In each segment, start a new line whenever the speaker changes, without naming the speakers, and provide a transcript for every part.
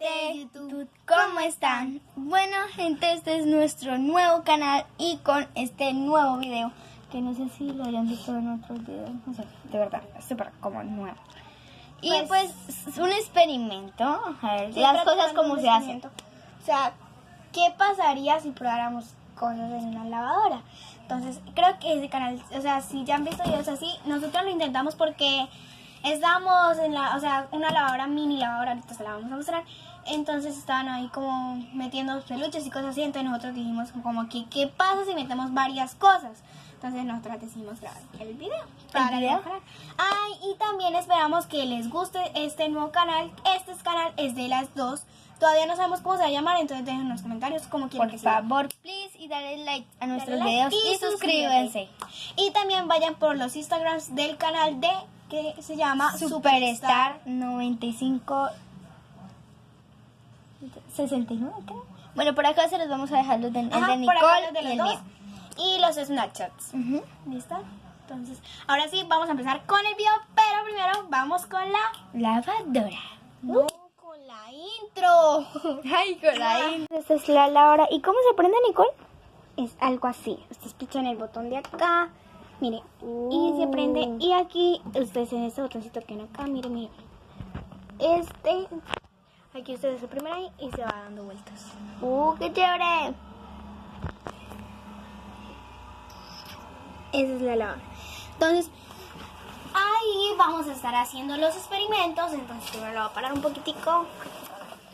de YouTube, ¿cómo están? Bueno, gente, este es nuestro nuevo canal y con este nuevo video, que no sé si lo hayan visto en otros videos, no sé, de verdad, es súper como nuevo. Y pues es un experimento, a ver, las cosas como se hacen.
O sea, ¿qué pasaría si probáramos cosas en una lavadora? Entonces, creo que ese canal, o sea, si ya han visto videos así, nosotros lo intentamos porque estábamos en una lavadora, mini lavadora, ahorita se la vamos a mostrar. Entonces estaban ahí como metiendo peluches y cosas así, entonces nosotros dijimos como que, ¿qué pasa si metemos varias cosas? Entonces nosotros decidimos grabar el video. Y también esperamos que les guste este nuevo canal. Este canal es de las dos. Todavía no sabemos cómo se va a llamar, entonces dejen en los comentarios cómo quieren que sea.
Por favor, please, y dale like a nuestros videos y suscríbanse.
Y también vayan por los Instagrams del canal que se llama
Superstar 95 69, creo. Bueno, por acá se los vamos a dejar los de Nicole y el mío.
Y los Snapchats. ¿Listo? Entonces, ahora sí, vamos a empezar con el video, pero primero vamos con la
lavadora.
No, con la intro.
Ay, con la intro. Esta es la lavadora. ¿Y cómo se prende, Nicole?
Es algo así. Ustedes pichan el botón de acá. Mire, y se prende. Y aquí, ustedes en este botoncito que no acá, mire. Aquí ustedes se primero ahí y se va dando vueltas.
¡Qué chévere!
Esa es la lavadora. Entonces, ahí vamos a estar haciendo los experimentos. Entonces, primero lo voy a parar un poquitico.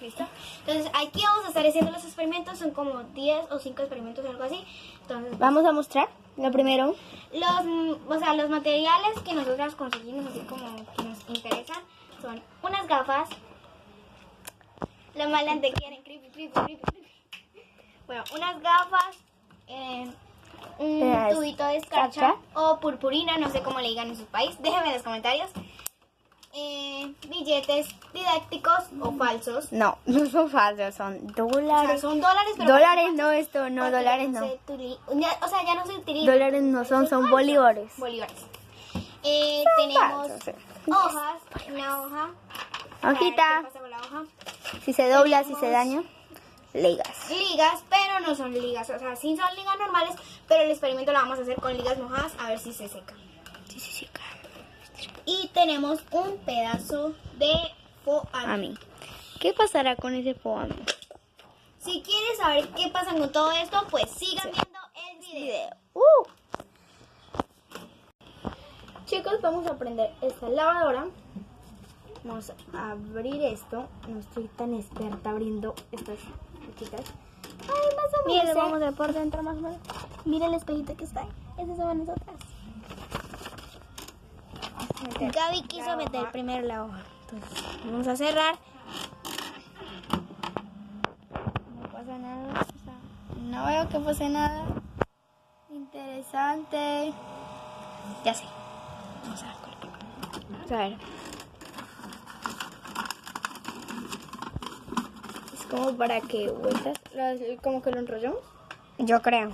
¿Listo? Entonces, aquí vamos a estar haciendo los experimentos. Son como 10 o 5 experimentos o algo así. Entonces,
vamos a mostrar lo primero.
Los materiales que nosotras conseguimos, así como que nos interesan, son unas gafas. Lo más que quieren, creepy. Bueno, unas gafas, un tubito de escarcha o purpurina, no sé cómo le digan en su país, déjenme en los comentarios. Billetes didácticos o falsos.
No son falsos, son dólares.
O sea, son dólares, pero
dólares no, esto no, dólares no.
Ya no se utiliza.
Dólares no son bolívares.
Tenemos hojas, una hoja.
Hojita.
¿Qué pasa con la hoja?
Si se dobla, si se daña. Ligas.
Ligas, pero no son ligas. O sea, sí son ligas normales, pero el experimento lo vamos a hacer con ligas mojadas a ver si se seca.
Sí, se seca.
Y tenemos un pedazo de foamy.
¿Qué pasará con ese foamy?
Si quieres saber qué pasa con todo esto, pues sigan viendo el video. Chicos, vamos a prender esta lavadora. Vamos a abrir esto. No estoy tan experta abriendo estas chiquitas. Ay, más o menos.
Miren, vamos a ver por dentro más o menos.
Mira el espejito que está ahí. Esas son nosotras. Gaby quiso meter primero la hoja. Entonces, vamos a cerrar.
No pasa nada. No veo que pase nada. Interesante.
Ya sé.
Vamos a ver. Es como para que vueltas. ¿Como que lo enrollamos?
Yo creo.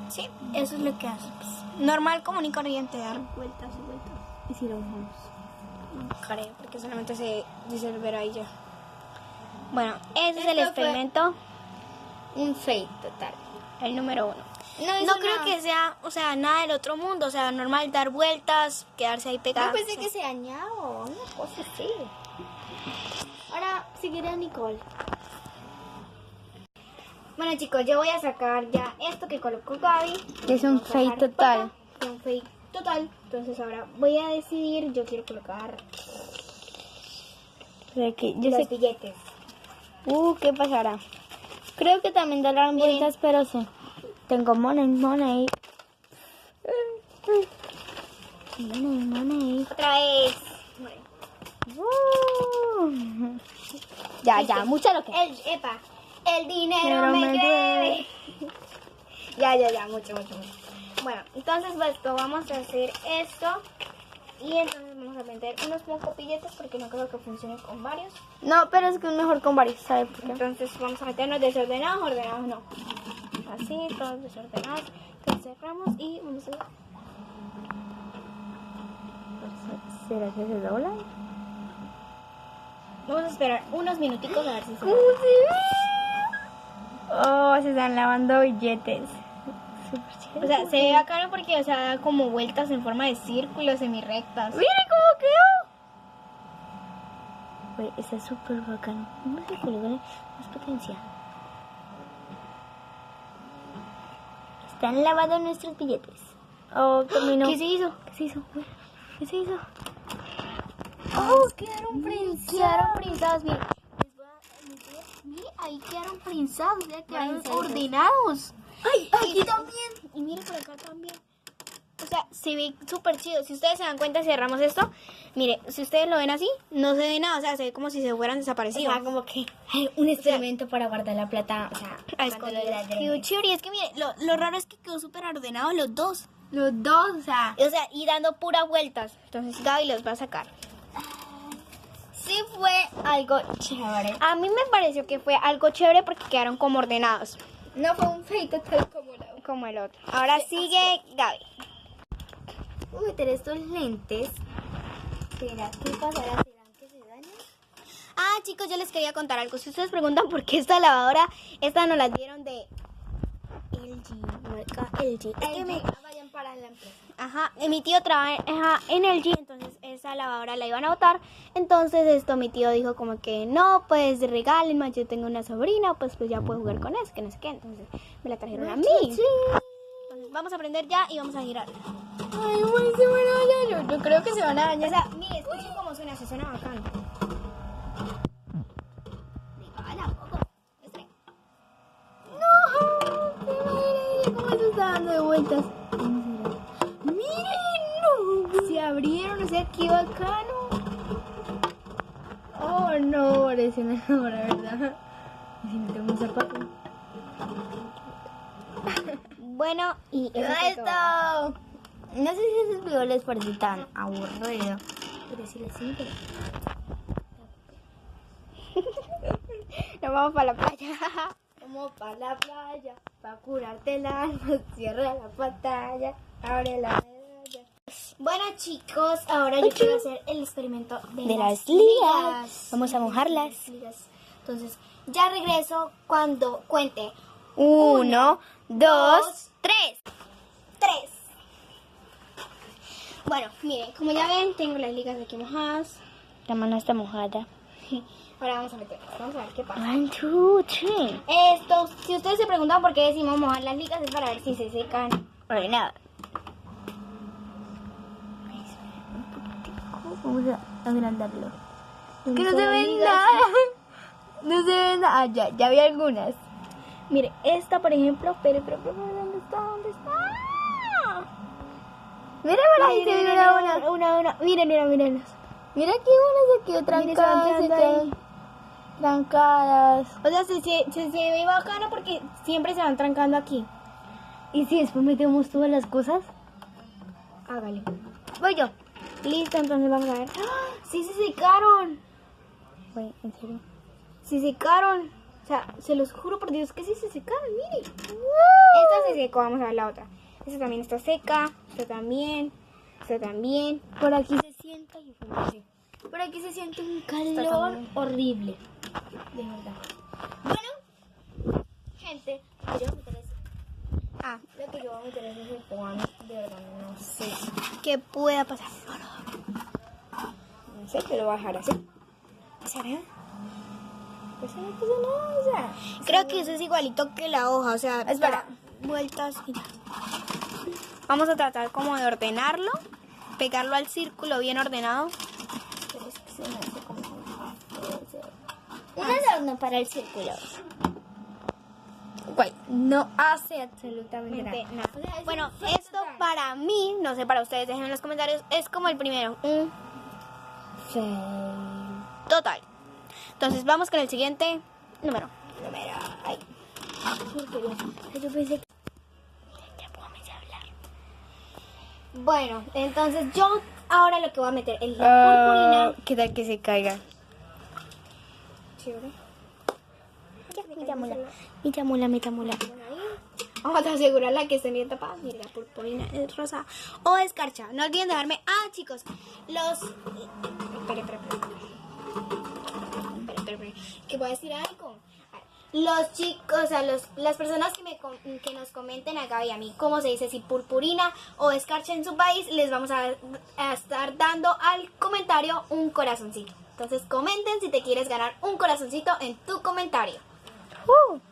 Sí, eso es lo que hace. Pues, normal, común y corriente, dar vueltas y vueltas.
¿Y si lo dejamos?
No creo, porque solamente se disolverá ahí ya. Bueno, ese es el experimento.
Un fail total.
El número 1.
No
creo que sea, nada del otro mundo. O sea, normal dar vueltas, quedarse ahí pegado.
Yo pensé que se dañaba o una cosa así.
Ahora seguirá Nicole. Bueno, chicos, yo voy a sacar ya esto que colocó Gaby.
Es un fail total.
Es un fail total. Entonces ahora voy a decidir, yo quiero colocar los billetes.
¿Qué pasará? Creo que también darán vueltas, pero sí. Tengo money. Money.
Otra vez.
Ya, mucho lo que.
El dinero me llueve. Ya, mucho. Bueno, entonces pues vamos a hacer esto. Y entonces vamos a meter unos pocos billetes porque no creo que funcione con varios.
No, pero es que es mejor con varios, ¿sabes por qué?
Entonces vamos a meternos desordenados, ordenados no. Así, todos desordenados. Entonces cerramos y vamos a ver.
¿Será que se doblan?
Vamos a esperar unos minuticos a ver si se
¿Cómo se ve? Oh, se están lavando billetes. Súper chévere.
O sea, se ve bacano porque, o sea, da como vueltas en forma de círculos semirrectas.
¡Mire cómo quedó! Oye, está súper bacano. ¿Cómo se coloca más potencia? Están lavando nuestros billetes. Oh, terminó.
¿Qué se hizo?
¿Qué se hizo? ¿Qué se hizo?
Oh, quedaron prensados. Quedaron prensados, miren. Les voy a meter. Mire, ahí quedaron prensados, ya quedaron ordenados.
¡Ay, aquí también!
Y mire por acá también. O sea, se ve súper chido. Si ustedes se dan cuenta, cerramos esto. Mire, si ustedes lo ven así, no se ve nada. O sea, se ve como si se fueran desaparecidos.
O sea, como que hay un experimento para guardar la plata. O sea,
a escondidas. Quedó chévere. Y es que mire, lo raro es que quedó súper ordenado los dos.
Los dos, o sea,
Y dando puras vueltas. Entonces Gaby los va a sacar.
sí fue algo chévere.
A mí me pareció que fue algo chévere porque quedaron como ordenados.
No fue un feito tal
Como el otro. Ahora sigue Gaby.
Voy a meter estos lentes. ¿Será que pasará? ¿Serán que se dañan?
Ah, chicos, yo les quería contar algo. Si ustedes preguntan por qué esta lavadora, esta nos la dieron de LG, marca LG. Es que
vayan para la empresa.
Ajá, mi tío trabaja en LG, entonces esa lavadora la iban a botar. Entonces mi tío dijo como que no, pues regálenme, yo tengo una sobrina, pues ya puedo jugar con eso, que no sé qué. Entonces me la trajeron a mí.
Sí.
Entonces vamos a aprender ya y vamos a girar.
Ay, bueno, se van a dañar. Yo creo que se van a dañar.
O sea, mire, escuchen cómo suena, se suena bacán.
No, qué madre, cómo se está dando de vueltas. Miren, no, se abrieron, o sea, qué bacano. Oh, no, parece una hora, ¿verdad? Y si me tengo un zapato.
Bueno, y eso fue todo.
¡Esto! No sé si esos videos les parece tan aburrido, pero si les sirve.
Nos vamos para la playa.
Vamos para la playa, para curarte el alma, cierra la pantalla, abre la medalla.
Bueno, chicos, ahora yo quiero hacer el experimento de
las
ligas.
ligas. Vamos a mojarlas.
Las ligas. Entonces, ya regreso cuando cuente.
1, 2, 3.
3. Bueno, miren, como ya ven, tengo las ligas aquí mojadas.
La mano está mojada.
Ahora vamos a meter. Vamos a ver qué pasa.
1, 2, 3.
Esto, si ustedes se preguntan por qué decimos mojar las ligas, es para ver si se secan.
Ordenado. Vamos a agrandarlo. Que no se ve nada. No se ve nada. Ah, ya vi algunas.
Mire, esta por ejemplo, pero, ¿dónde está? ¿Dónde está?
Mira por ahí, se ve una.
Miren.
Mira aquí unas aquí trancadas.
Miren, se van quedando ahí.
Trancadas.
O sea, se ve bacano porque siempre se van trancando aquí.
¿Y si después metemos todas las cosas?
Hágale.
Voy yo.
Listo, entonces vamos a ver. ¡Ah! ¡Sí se secaron!
Voy, en serio.
Se secaron. O sea, se los juro por Dios que sí se secaron, miren. Esta se secó, vamos a ver la otra. Esta también está seca, esta también.
Por aquí se sienta y por aquí se siente un calor horrible. De verdad. Bueno, gente, yo voy a meter eso. Lo que yo voy a meter es ese foamy. De verdad, no sé.
¿Qué pueda pasar?
No sé, pero voy a dejar así. ¿Será? Pues no pasa nada, o sea.
Creo que eso es igualito que la hoja, o sea,
Espera.
vueltas y ya. Vamos a tratar como de ordenarlo, pegarlo al círculo bien ordenado.
Pero es que se me hace como un adorno para el círculo. Guay, no hace absolutamente nada. O sea,
Bueno,
un
esto para mí, no sé para ustedes, déjenme en los comentarios, es como el primero.
fail.
Total. Entonces vamos con el siguiente número.
Ay. Yo pensé que ya podemos hablar.
Bueno, entonces yo ahora lo que voy a meter es la purpurina.
¿Qué tal que se caiga?
Chévere.
Ya, mi chamula.
Ahí. Vamos a asegurarla que esté bien tapada. Mire, la purpurina es rosa o escarcha. No olviden dejarme. Ah, chicos, los. Espere. Que voy a decir algo. Los chicos, o sea, las personas que nos comenten a Gaby y a mí cómo se dice, si purpurina o escarcha en su país, les vamos a estar dando al comentario un corazoncito. Entonces comenten si te quieres ganar un corazoncito en tu comentario.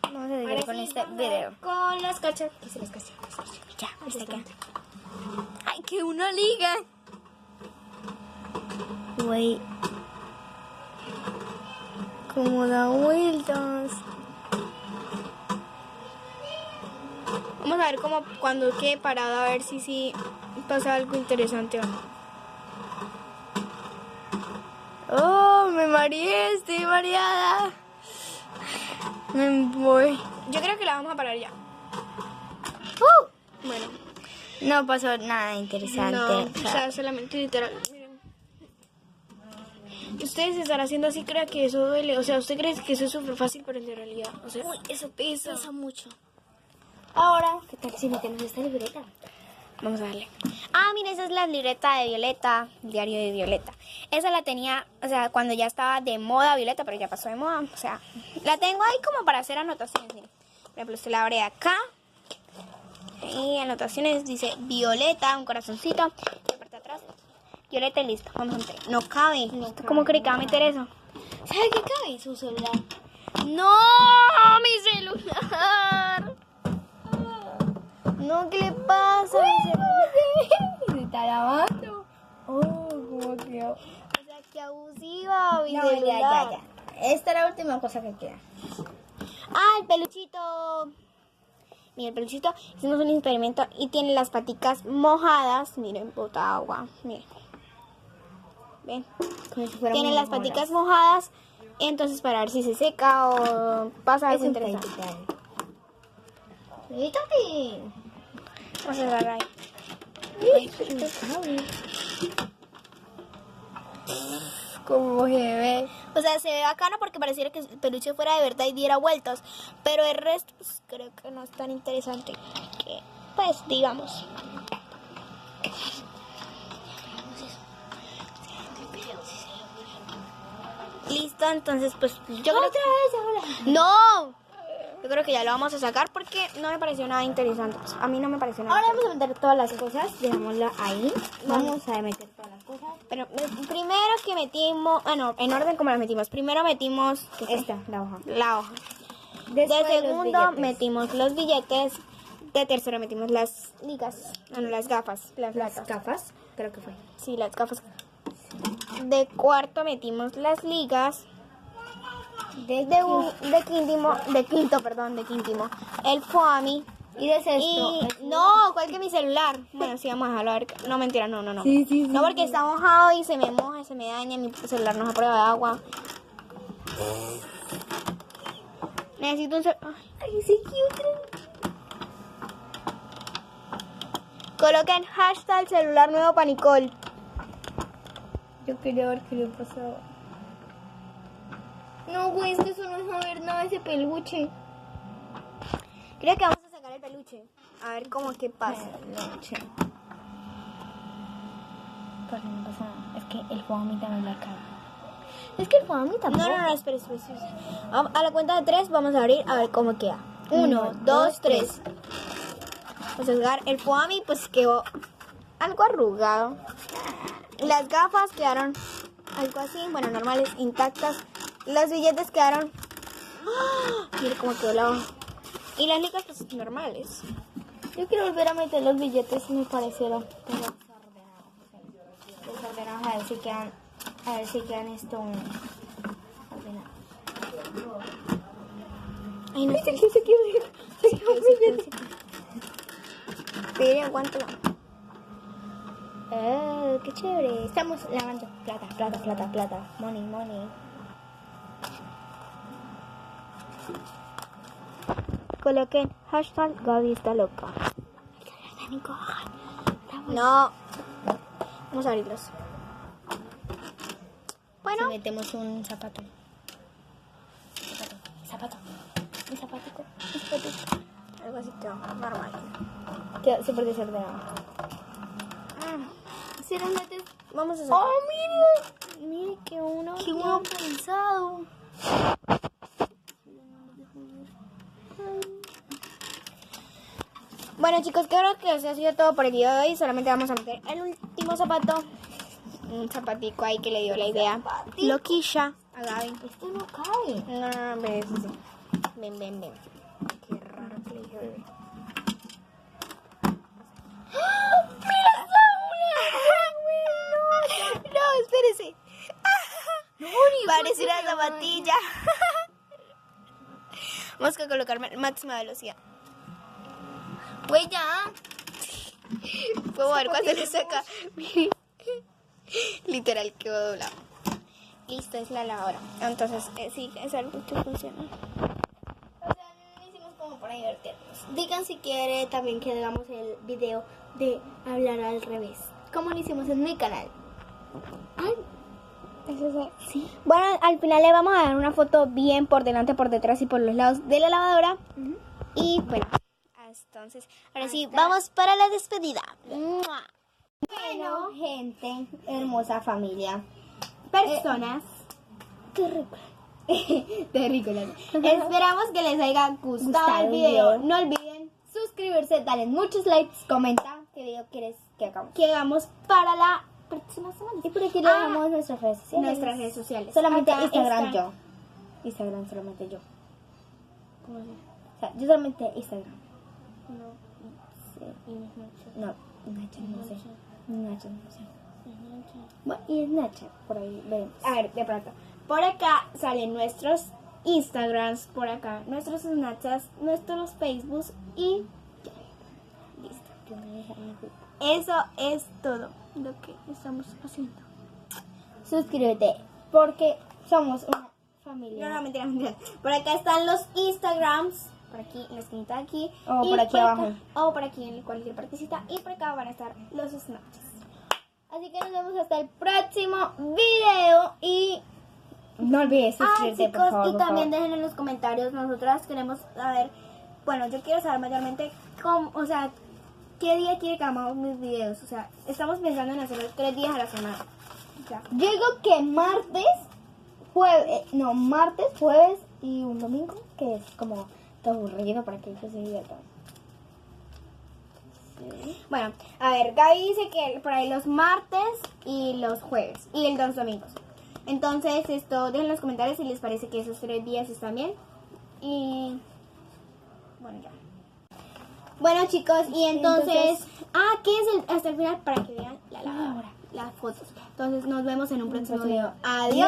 Vamos a seguir
Ahora
con
sí,
este
vamos
video.
con la escarcha. ¿Qué es la escarcha?
Ya, hasta acá.
Bastante.
Ay, que una liga. Güey. Como da vueltas.
Vamos a ver cómo cuando quede parada, a ver si pasa algo interesante o no.
Oh, me mareé, estoy mareada. Me voy.
Yo creo que la vamos a parar ya. Bueno,
No pasó nada interesante.
no, o sea, solamente literal. Miren. Ustedes están haciendo así, creo que eso duele. O sea, usted cree que eso es súper fácil, pero en realidad, o sea,
Uy, eso pesa.
pesa mucho.
Ahora, ¿qué tal si metemos esta libreta?
Vamos a darle. Ah, mira, esa es la libreta de Violeta, el diario de Violeta. Esa la tenía, o sea, cuando ya estaba de moda Violeta, pero ya pasó de moda. O sea, la tengo ahí como para hacer anotaciones. Mire. Por ejemplo, se la abre acá. Y anotaciones dice Violeta, un corazoncito. Y parte de atrás, Violeta y listo. Vamos a meter. No cabe. ¿Cómo cree que va a meter eso?
¿Sabe qué cabe? Su celular.
¡No! ¡Mi celular!
No, ¿qué le pasa? Se está lavando. Oh, ¿cómo quedó?
O sea, qué abusiva, mi
No,
celular.
ya. Esta es la última cosa que queda.
Ah, el peluchito. Mira, el peluchito. Hicimos un experimento y tiene las paticas mojadas. Miren, bota agua. Miren. ¿Ven?
Como si fuera
Tiene
muy
las
mona.
paticas mojadas. Entonces, para ver si se seca o pasa algo
Es un
interesante.
caído. Quítate.
Vamos a agarrar ahí.
Como se ve.
O sea, se ve bacano porque pareciera que el peluche fuera de verdad y diera vueltas. Pero el resto, pues, creo que no es tan interesante. Que, pues, digamos. Listo, entonces, pues, yo creo que... ¡No! Yo creo que ya lo vamos a sacar porque no me pareció nada interesante. Pues, a mí no me pareció nada
Ahora vamos a meter todas las cosas. Dejémosla ahí. Vamos a meter todas las cosas.
Pero primero que metimos... Bueno, en orden como las metimos. Primero metimos...
Esta, la hoja.
La hoja.
Después
De
los
segundo
billetes.
metimos los billetes. De tercero metimos las ligas. Bueno, las gafas. Las
gafas, creo que fue.
Sí, las gafas. De cuarto metimos las ligas. De quintimo, el foamy.
Y de sexto.
Y no, ¿cuál que mi celular? Bueno, sí, vamos a dejarlo a ver. No, mentira, no.
Sí,
No, porque está mojado y se me moja, se me daña, mi celular no es a prueba de agua. Necesito un celular.
Ay, sí, cute.
Coloquen hashtag celular nuevo para Nicole.
Yo quería ver qué le pasaba. No, güey, es que eso no es saber nada de ese peluche.
Creo que vamos a sacar el peluche. A ver cómo qué pasa.
Peluche. Pues no pasa nada. Es que el foamy también la caga. Es que el foamy tampoco.
No, espera. A la cuenta de 3 vamos a abrir a ver cómo queda. 1, 2, 3. Vamos a sacar el foamy, pues quedó algo arrugado. Las gafas quedaron algo así, bueno, normales, intactas. Los billetes quedaron... ¡Ah! Mira cómo quedó la hoja. Y las ligas, pues, normales.
Yo quiero volver a meter los billetes, me parecieron desordenados. A ver si quedan esto ordenados.
Ay, no sé.
Se quedó un billete.
Pero aguántalo.
Oh, qué chévere. Estamos lavando plata. Money.
Coloquen hashtag Gaby está loca. No. Vamos a abrirlos. Bueno.
Si metemos un zapato. Un zapatico.
algo así quedó normal.
Queda súper desordenado.
Si eran lentes, vamos a hacer.
¡Oh, mire!
Mire que uno.
¡Qué bueno pensado!
Bueno, chicos, creo que eso ha sido todo por el video de hoy. Solamente vamos a meter el último zapato. Un zapatico ahí que le dio la idea. Loquilla a Gaby.
Esto no cae.
No, ven, sí. Ven. Qué raro que le dije, bebé. No, espérese. Parece una zapatilla. Vamos a colocarme máxima velocidad.
Pues ya.
Puedo ver cuando le saca. Literal quedó doblado. Listo, es la lavadora. Entonces, sí, es algo que funciona.
O sea, no lo hicimos como para divertirnos. Digan si quiere también que hagamos el video de hablar al revés, como lo hicimos en mi canal. Ay,
Eso sí. Bueno, al final le vamos a dar una foto bien por delante, por detrás y por los lados de la lavadora. Y bueno, entonces, ahora sí, vamos para la despedida. ¡Mua!
bueno, gente, hermosa familia.
Personas.
Qué rico. Qué rico.
Esperamos que les haya gustado
Gustado
el
el
video.
video.
No olviden
Suscribirse, darle muchos likes, comenta qué video quieres que hagamos.
que hagamos para la próxima semana.
Y por aquí le dejamos nuestras redes sociales.
Nuestras redes sociales.
Solamente
Acá
Instagram
están.
yo. Instagram solamente yo.
¿Cómo se llama?
O sea, yo solamente Instagram.
No.
No, Snapchat no sé. Snapchat no sé. Bueno, y Snapchat, por ahí veremos.
A ver, de pronto. Por acá salen nuestros Instagrams, por acá nuestros Snapchats, nuestros Facebooks y listo. Eso es todo lo que estamos haciendo.
Suscríbete, porque somos una familia.
No, mentira. Por acá están los Instagrams, por aquí en la esquinita de aquí.
O
y
por aquí abajo.
acá, o por aquí en cualquier partecita. Y por acá van a estar los Snapchats.
Así que nos vemos hasta el próximo video y no olvides suscribirte,
chicos,
por favor,
y
por
también
favor.
dejen en los comentarios. Nosotras queremos saber, bueno, yo quiero saber mayormente cómo, o sea, qué día quiere que hagamos mis videos. O sea, estamos pensando en hacerlo 3 días a la semana. Ya.
Yo digo que martes, jueves y un domingo, que es como todo aburrido para que se diviertan.
Bueno, a ver, Gaby dice que por ahí los martes y los jueves y los domingos. Entonces, esto, dejen en los comentarios si les parece que esos 3 días están bien. Y bueno, ya. Bueno, chicos, y entonces quédense hasta el final para que vean la lavadora, las fotos. Entonces, nos vemos en un próximo video. ¡Adiós!